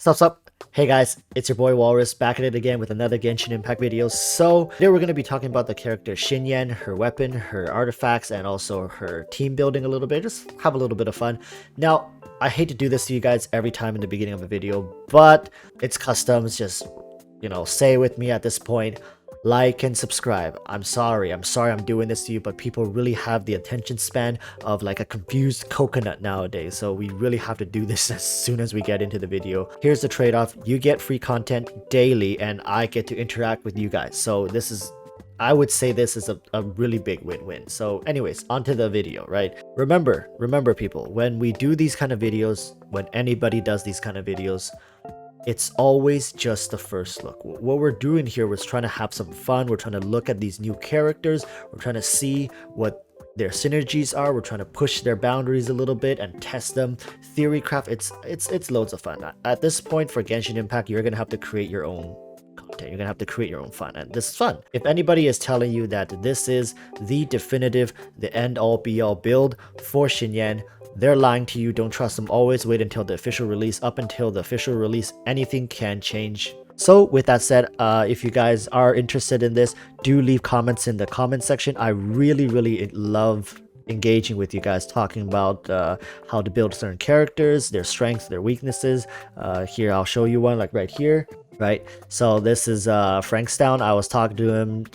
What's up? Hey guys, it's your boy Walrus back at it again with another Genshin Impact video. So today we're going to be talking about the character Xinyan, her weapon, her artifacts, and also her team building a little bit. Just have a little bit of fun. Now, I hate to do this to you guys every time in the beginning of a video, but it's customs. Just, say with me at this point. Like and subscribe. I'm sorry I'm doing this to you, but people really have the attention span of like a confused coconut nowadays, so we really have to do this as soon as we get into the video. Here's the trade-off: you get free content daily and I get to interact with you guys, so I would say this is a really big win-win. So anyways, onto the video, right? Remember people, when we do these kind of videos, when anybody does these kind of videos, it's always just the first look. What we're doing here was trying to have some fun. We're trying to look at these new characters. We're trying to see what their synergies are. We're trying to push their boundaries a little bit and test them. Theory craft, it's loads of fun. At this point for Genshin Impact, you're gonna have to create your own content. You're gonna have to create your own fun, and this is fun. If anybody is telling you that this is the definitive, the end-all be-all build for Xinyan, they're lying to you. Don't trust them. Always wait until the official release. Up until the official release, anything can change. So with that said, if you guys are interested in this, do leave comments in the comment section. I really love engaging with you guys, talking about how to build certain characters, their strengths, their weaknesses. Here, I'll show you one, like right here. Right, so this is Frankstown. I was talking to him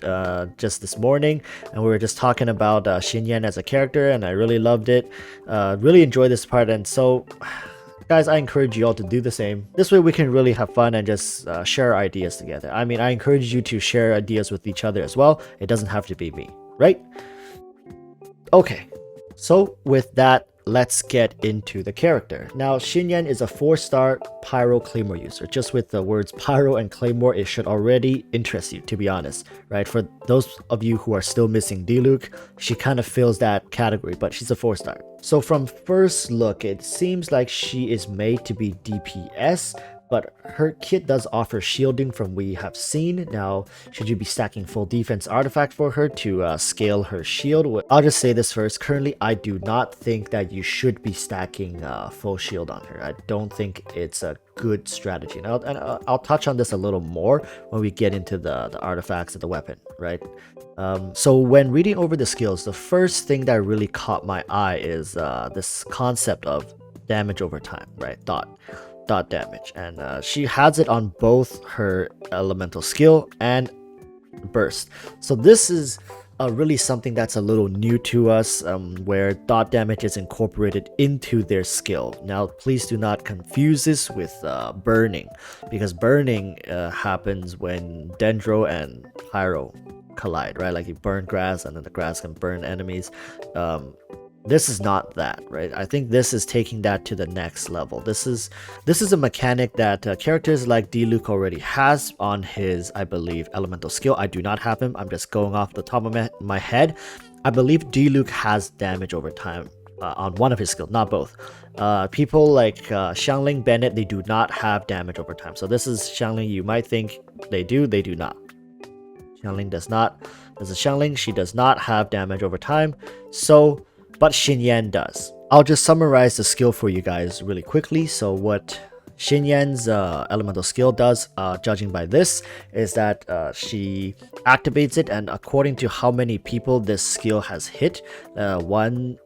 just this morning, and we were just talking about Xinyan as a character, and I really loved it. Really enjoyed this part, and so guys, I encourage you all to do the same. This way we can really have fun and just share ideas together. I mean, I encourage you to share ideas with each other as well. It doesn't have to be me, right? Okay, so with that, let's get into the character. Now, Xinyan is a 4-star Pyro Claymore user. Just with the words Pyro and Claymore, it should already interest you, to be honest, right? For those of you who are still missing Diluc, she kind of fills that category, but she's a 4-star. So from first look, it seems like she is made to be DPS, but her kit does offer shielding from we have seen. Now, should you be stacking full defense artifact for her to scale her shield? I'll just say this first. Currently, I do not think that you should be stacking full shield on her. I don't think it's a good strategy. And I'll touch on this a little more when we get into the artifacts of the weapon, right? So when reading over the skills, the first thing that really caught my eye is this concept of damage over time, right? Dot damage, and she has it on both her elemental skill and burst. So this is really something that's a little new to us, where dot damage is incorporated into their skill. Now please do not confuse this with burning, because burning happens when Dendro and Pyro collide, right? Like you burn grass and then the grass can burn enemies. This is not that, right? I think this is taking that to the next level. This is a mechanic that characters like Diluc already has on his, I believe, elemental skill. I do not have him. I'm just going off the top of my head. I believe Diluc has damage over time on one of his skills, not both. People like XiangLing, BENNETT, they do not have damage over time. So this is XiangLing. You might think they do not. XiangLing does not. This is XiangLing. She does not have damage over time. But Xinyan does. I'll just summarize the skill for you guys really quickly. So what Xinyan's elemental skill does, judging by this, is that she activates it, and according to how many people this skill has hit, 1,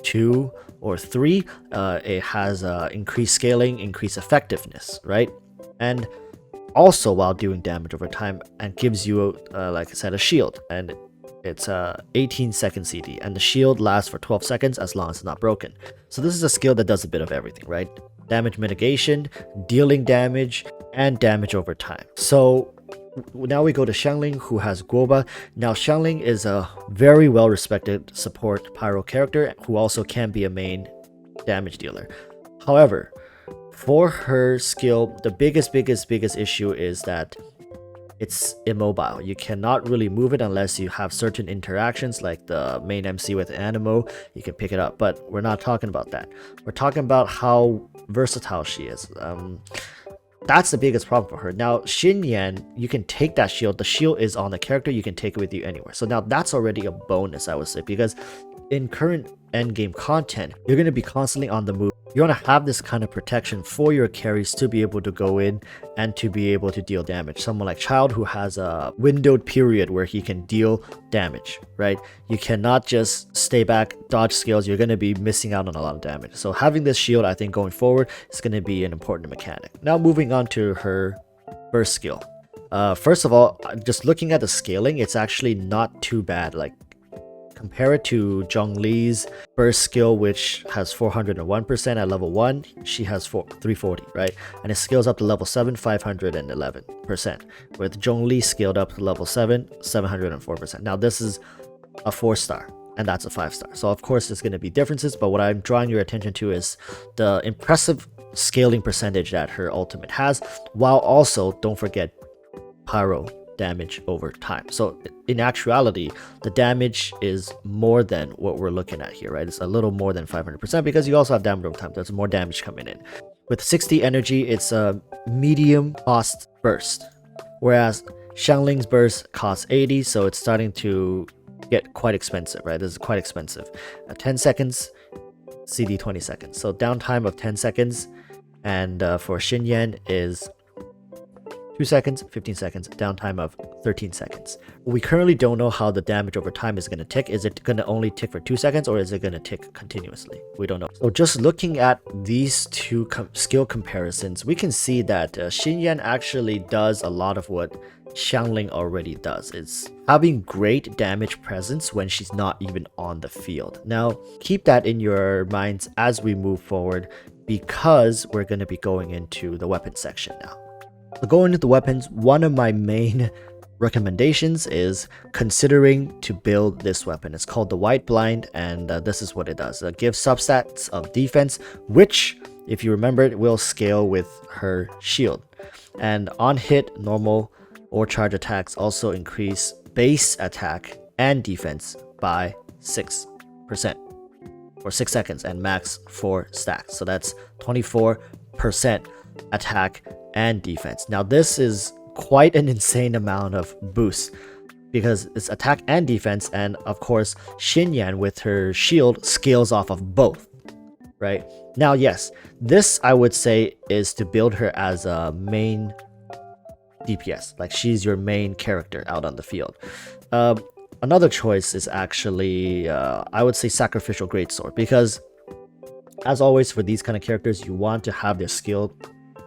2, or 3, it has increased scaling, increased effectiveness, right? And also while doing damage over time, and gives you, like I said, a shield, and it's 18 second CD, and the shield lasts for 12 seconds as long as it's not broken. So this is a skill that does a bit of everything, right? Damage mitigation, dealing damage, and damage over time. So now we go to XiangLing, who has Guoba. Now XiangLing is a very well respected support Pyro character who also can be a main damage dealer. However, for her skill, the biggest issue is that it's immobile. You cannot really move it unless you have certain interactions, like the main MC with Animo. You can pick it up, but we're not talking about that. We're talking about how versatile she is. That's the biggest problem for her. Now, Xinyan, you can take that shield. The shield is on the character. You can take it with you anywhere. So now that's already a bonus, I would say, because in current endgame content, you're going to be constantly on the move. You want to have this kind of protection for your carries to be able to go in and to be able to deal damage. Someone like Childe who has a windowed period where he can deal damage, right? You cannot just stay back, dodge skills. You're going to be missing out on a lot of damage. So having this shield, I think going forward is going to be an important mechanic. Now moving on to her burst skill. First of all, just looking at the scaling, it's actually not too bad. Like, compare it to ZHONGLI's burst skill, which has 401% at level 1. She has 340, right? And it scales up to level 7, 511%. With ZHONGLI scaled up to level 7, 704%. Now this is a 4-star, and that's a 5-star. So of course there's going to be differences, but what I'm drawing your attention to is the impressive scaling percentage that her ultimate has, while also, don't forget, Pyro damage over time. So in actuality, the damage is more than what we're looking at here, right? It's a little more than 500% because you also have damage over time. There's more damage coming in. With 60 energy, it's a medium cost burst, whereas XiangLing's burst costs 80, so it's starting to get quite expensive, right? This is quite expensive. 10 seconds, CD 20 seconds. So downtime of 10 seconds, and for Xinyan is 2 seconds, 15 seconds, downtime of 13 seconds. We currently don't know how the damage over time is going to tick. Is it going to only tick for 2 seconds, or is it going to tick continuously? We don't know. So just looking at these two skill comparisons, we can see that Xinyan actually does a lot of what XiangLing already does. It's having great damage presence when she's not even on the field. Now, keep that in your minds as we move forward, because we're going to be going into the weapon section now. So going into the weapons, one of my main recommendations is considering to build this weapon. It's called the White Blind, and this is what it does. It gives substats of defense, which, if you remember, it will scale with her shield. And on hit, normal or charge attacks also increase base attack and defense by 6% for 6 seconds and max 4 stacks. So that's 24% attack and defense. Now this is quite an insane amount of boost because it's attack and defense, and of course Xinyan with her shield scales off of both, right? Now yes, this I would say is to build her as a main DPS, like she's your main character out on the field. Another choice is actually I would say Sacrificial Greatsword, because as always for these kind of characters, you want to have their skill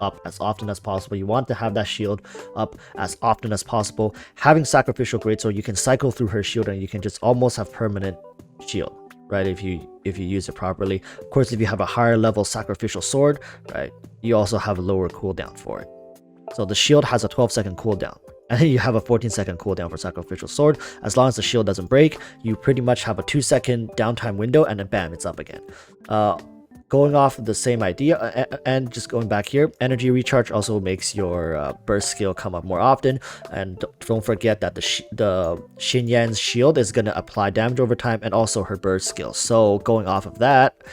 up as often as possible. You want to have that shield up as often as possible. Having Sacrificial Greatsword, you can cycle through her shield and you can just almost have permanent shield, right? If you use it properly. Of course, if you have a higher level Sacrificial Sword, right, you also have a lower cooldown for it. So the shield has a 12-second cooldown, and then you have a 14-second cooldown for Sacrificial Sword. As long as the shield doesn't break, you pretty much have a 2-second downtime window, and then bam, it's up again. Going off of the same idea, and just going back here, energy recharge also makes your burst skill come up more often. And don't forget that the Xinyan's shield is going to apply damage over time, and also her burst skill. So going off of that,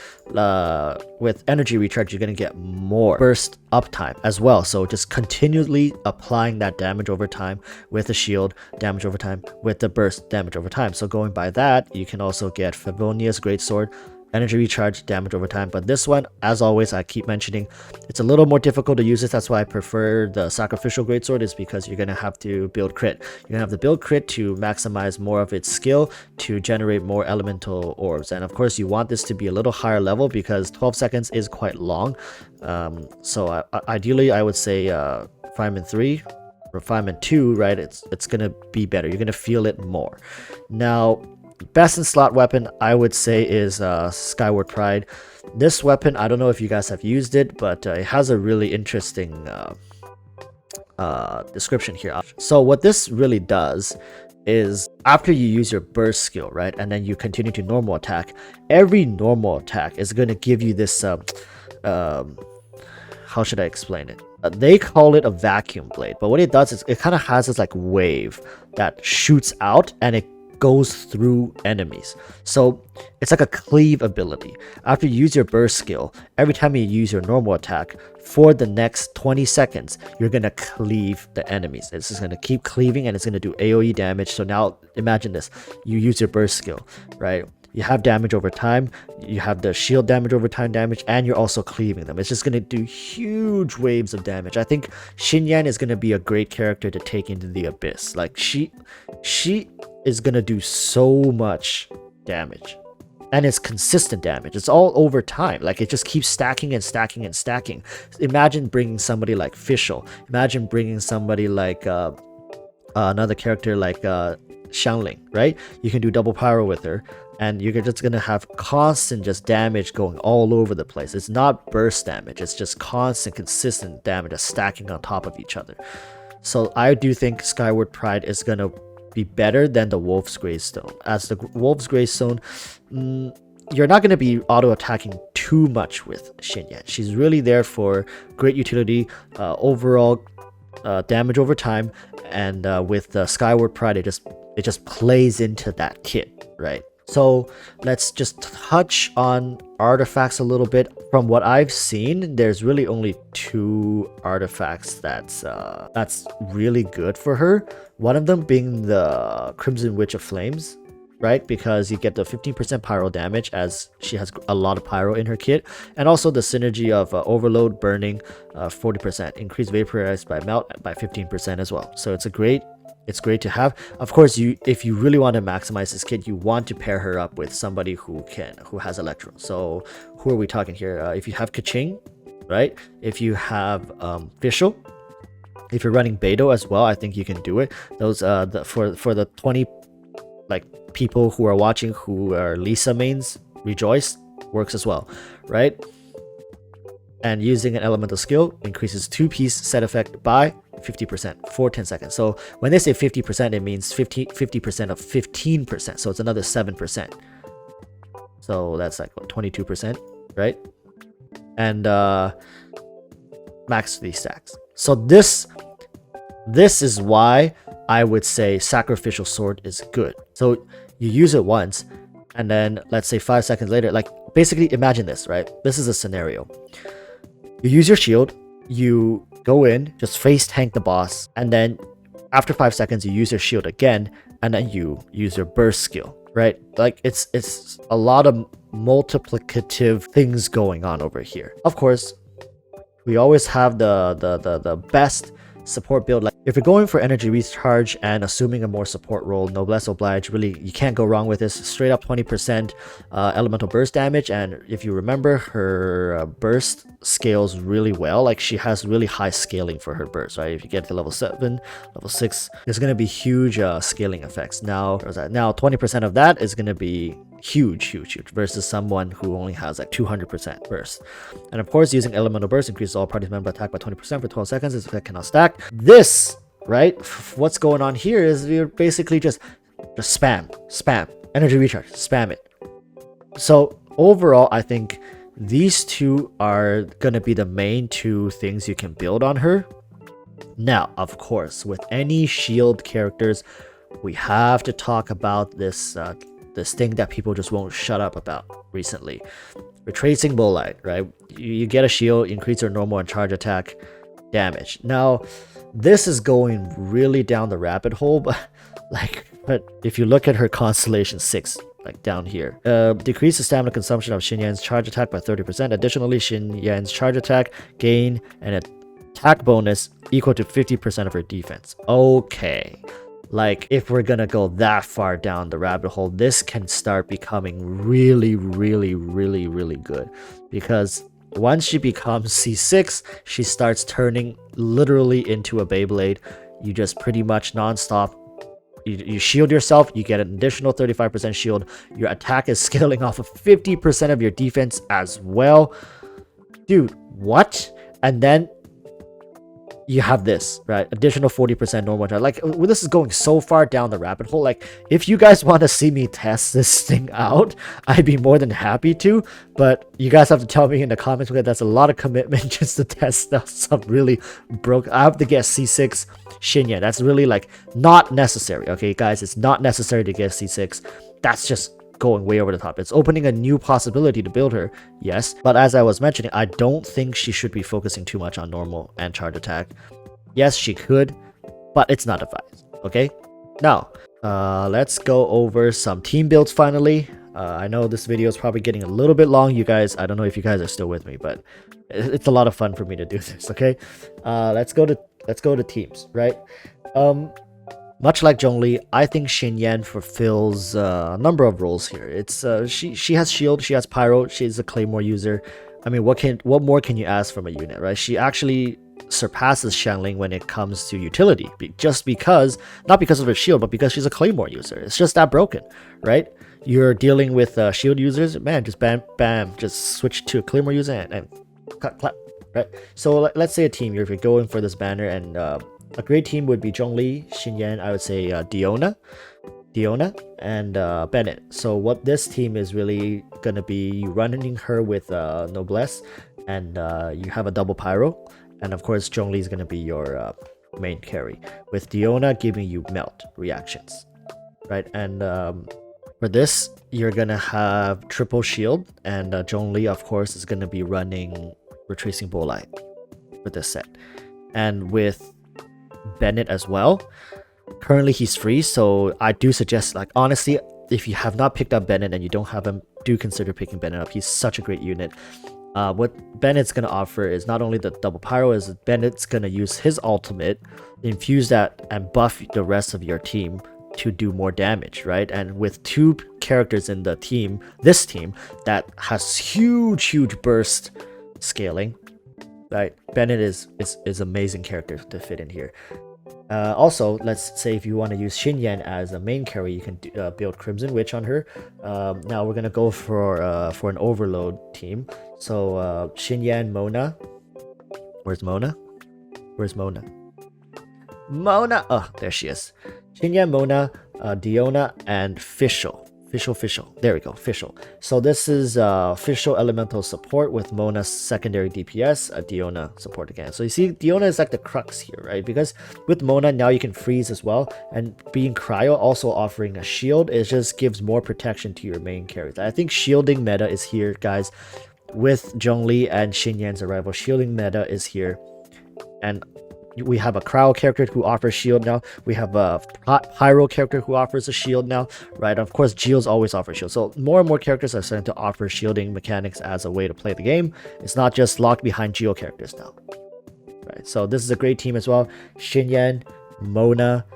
with energy recharge, you're going to get more burst uptime as well. So just continually applying that damage over time with the shield, damage over time, with the burst, damage over time. So going by that, you can also get Favonia's Greatsword, energy recharge, damage over time. But this one, as always, I keep mentioning, it's a little more difficult to use this. That's why I prefer the Sacrificial Greatsword, is because you're going to have to build crit. You're going to have to build crit to maximize more of its skill to generate more elemental orbs. And of course, you want this to be a little higher level because 12 seconds is quite long. So ideally, I would say Refinement 3 or Refinement 2, right? It's going to be better. You're going to feel it more. Now, best in slot weapon, I would say, is Skyward Pride. This weapon, I don't know if you guys have used it, but it has a really interesting description here. So what this really does is, after you use your burst skill, right, and then you continue to normal attack, every normal attack is going to give you this how should I explain it? They call it a vacuum blade, but what it does is it kind of has this like wave that shoots out and it goes through enemies. So it's like a cleave ability. After you use your burst skill, every time you use your normal attack, for the next 20 seconds, you're going to cleave the enemies. It's just going to keep cleaving and it's going to do AoE damage. So now imagine this. You use your burst skill, right? you have damage over time, you have the shield damage over time damage, and you're also cleaving them. It's just going to do huge waves of damage. I think Xinyan is going to be a great character to take into the abyss. Like she is going to do so much damage. And it's consistent damage. It's all over time. Like it just keeps stacking and stacking and stacking. Imagine bringing somebody like FISCHL. Imagine bringing somebody like another character like XiangLing, right? You can do double Pyro with her, and you're just gonna have constant just damage going all over the place. It's not burst damage. It's just constant, consistent damage that's stacking on top of each other. So I do think Skyward Pride is gonna be better than the Wolf's Greystone. As the Wolf's Greystone, you're not going to be auto-attacking too much with Xinyan. She's really there for great utility, overall damage over time, and with the Skyward Pride, it just plays into that kit, right? So let's just touch on artifacts a little bit. From what I've seen, there's really only 2 artifacts that's really good for her. One of them being the Crimson Witch of Flames, right? Because you get the 15% pyro damage as she has a lot of pyro in her kit, and also the synergy of overload, burning, 40%, increased vaporized by melt by 15% as well. So it's great to have. Of course, if you really want to maximize this kit, you want to pair her up with somebody who has electro. So who are we talking here? If you have Keqing, right? If you have FISCHL, if you're running Beidou as well, I think you can do it. Those for the 20 like people who are watching who are Lisa mains, Rejoice works as well, right? And using an elemental skill increases 2-piece set effect by 50% for 10 seconds. So when they say 50%, it means 50% of 15%. So it's another 7%. So that's like what, 22%, right? And max 3 stacks. So this is why I would say Sacrificial Sword is good. So you use it once, and then let's say 5 seconds later, like basically imagine this, right? This is a scenario. You use your shield, you go in, just face tank the boss, and then after 5 seconds you use your shield again, and then you use your burst skill, right? Like it's a lot of multiplicative things going on over here. Of course, we always have the best support build. Like if you're going for energy recharge and assuming a more support role, noblesse oblige, really you can't go wrong with this. Straight up 20% elemental burst damage, and if you remember, her burst scales really well. Like she has really high scaling for her burst, right? If you get to level 7, level 6, there's going to be huge scaling effects. Now 20% of that is going to be huge versus someone who only has like 200% burst. And of course, using elemental burst increases all party member attack by 20% for 12 seconds. This effect cannot stack. This, right, what's going on here is you're basically just spam energy recharge, spam it. So overall, I think these 2 are gonna be the main 2 things you can build on her. Now, of course, with any shield characters, we have to talk about this thing that people just won't shut up about recently. Retracing Bullite, right? You get a shield, increase your normal and charge attack damage. Now, this is going really down the rabbit hole, but if you look at her Constellation 6, like down here, decrease the stamina consumption of Xinyan's charge attack by 30%. Additionally, Xinyan's charge attack gain an attack bonus equal to 50% of her defense. Okay. Like, if we're gonna go that far down the rabbit hole, this can start becoming really good. Because once she becomes C6, she starts turning literally into a Beyblade. You just pretty much non-stop. You shield yourself, you get an additional 35% shield. Your attack is scaling off of 50% of your defense as well. Dude, what? And then you have this, right? Additional 40% normal attack. Like, this is going so far down the rabbit hole. Like, if you guys want to see me test this thing out, I'd be more than happy to. But you guys have to tell me in the comments, because that's a lot of commitment just to test out some really broke. I have to get C6 Xinyan. That's really like not necessary. Okay, guys, it's not necessary to get C6. That's just going way over the top. It's opening a new possibility to build her, yes, but as I was mentioning, I don't think she should be focusing too much on normal and charge attack. Yes, she could, but it's not advised. Okay, now let's go over some team builds finally. I know this video is probably getting a little bit long, you guys. I don't know if you guys are still with me, but it's a lot of fun for me to do this. Okay, let's go to teams, right? Much like Zhongli, I think Xinyan fulfills a number of roles here. It's she has shield, she has pyro, she's a claymore user. I mean, what more can you ask from a unit, right? She actually surpasses XiangLing when it comes to utility, just because, not because of her shield, but because she's a claymore user. It's just that broken, right? You're dealing with shield users, man, just bam, bam, just switch to a claymore user and clap, clap, right? So let's say a team, if you're going for this banner, and a great team would be Zhongli, Xinyan, I would say DIONA, and BENNETT. So what this team is really going to be, you running her with Noblesse, and you have a double pyro, and of course Zhongli is going to be your main carry, with DIONA giving you melt reactions, right? And for this, you're going to have triple shield, and Zhongli, of course, is going to be running Retracing Bulleye for this set. And with BENNETT as well, currently he's free, so I do suggest, like, honestly, if you have not picked up BENNETT and you don't have him, do consider picking BENNETT up. He's such a great unit. What BENNETT's going to offer is not only the double pyro, is BENNETT's going to use his ultimate, infuse that, and buff the rest of your team to do more damage, right? And with two characters in the team, this team, that has huge burst scaling, right? BENNETT is amazing character to fit in here. Also, let's say if you want to use Xinyan as a main carry, you can build Crimson Witch on her. Now we're gonna go for an overload team. So Xinyan, Mona. Where's Mona? Where's Mona? Mona! Oh, there she is. Xinyan, Mona, DIONA, and FISCHL. FISCHL. There we go, FISCHL. So this is FISCHL elemental support with Mona's secondary DPS, DIONA support again. So you see, DIONA is like the crux here, right? Because with Mona, now you can freeze as well. And being cryo, also offering a shield, it just gives more protection to your main character. I think shielding meta is here, guys. With Zhongli and Xinyan's arrival, shielding meta is here. And we have a cryo character who offers shield now. We have a pyro character who offers a shield now, right? Of course, Geos always offer shield. So more and more characters are starting to offer shielding mechanics as a way to play the game. It's not just locked behind Geo characters now, right? So this is a great team as well. Xinyan, Mona,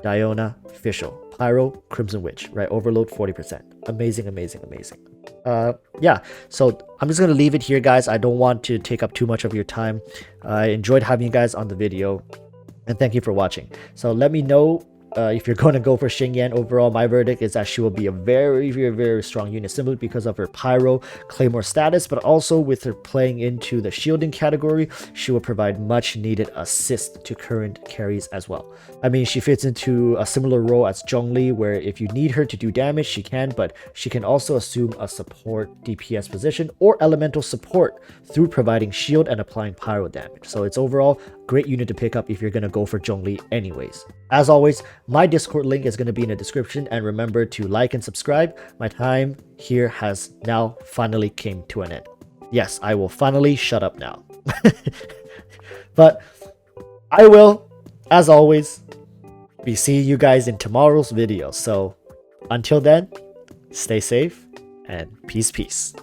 DIONA, FISCHL, Pyro, Crimson Witch, right? Overload 40%. Amazing. Yeah, so I'm just gonna leave it here, guys. I don't want to take up too much of your time. I enjoyed having you guys on the video, and thank you for watching. So let me know if you're going to go for Xinyan. Overall, my verdict is that she will be a very strong unit, simply because of her pyro claymore status, but also with her playing into the shielding category, she will provide much needed assist to current carries as well. I mean, she fits into a similar role as Zhongli, where if you need her to do damage, she can, but she can also assume a support DPS position or elemental support through providing shield and applying pyro damage. So it's overall great unit to pick up if you're going to go for Zhongli anyways. As always, my Discord link is going to be in the description, and remember to like and subscribe. My time here has now finally came to an end. Yes, I will finally shut up now. But I will, as always, be seeing you guys in tomorrow's video. So until then, stay safe and peace.